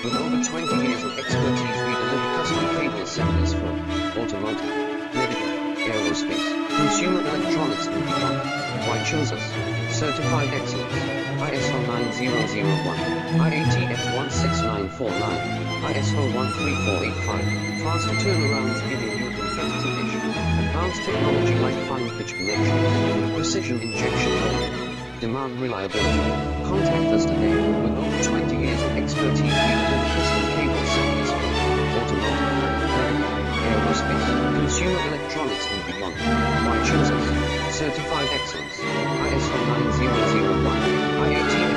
With over 20 years of expertise, we deliver custom cable assemblies for automotive, medical, aerospace, consumer electronics and beyond. Why choose us? Certified excellence, ISO 9001, IATF 16949, ISO 13485, faster turnarounds giving you a competitive edge, advanced technology like fine pitch connections, precision injection molding, demand reliability. Contact us today. With over 20 years of expertise, we deliver custom cable assemblies for automotive, medical, aerospace, consumer electronics and beyond. Why choose us? Certified excellence, ISO 9001, IATF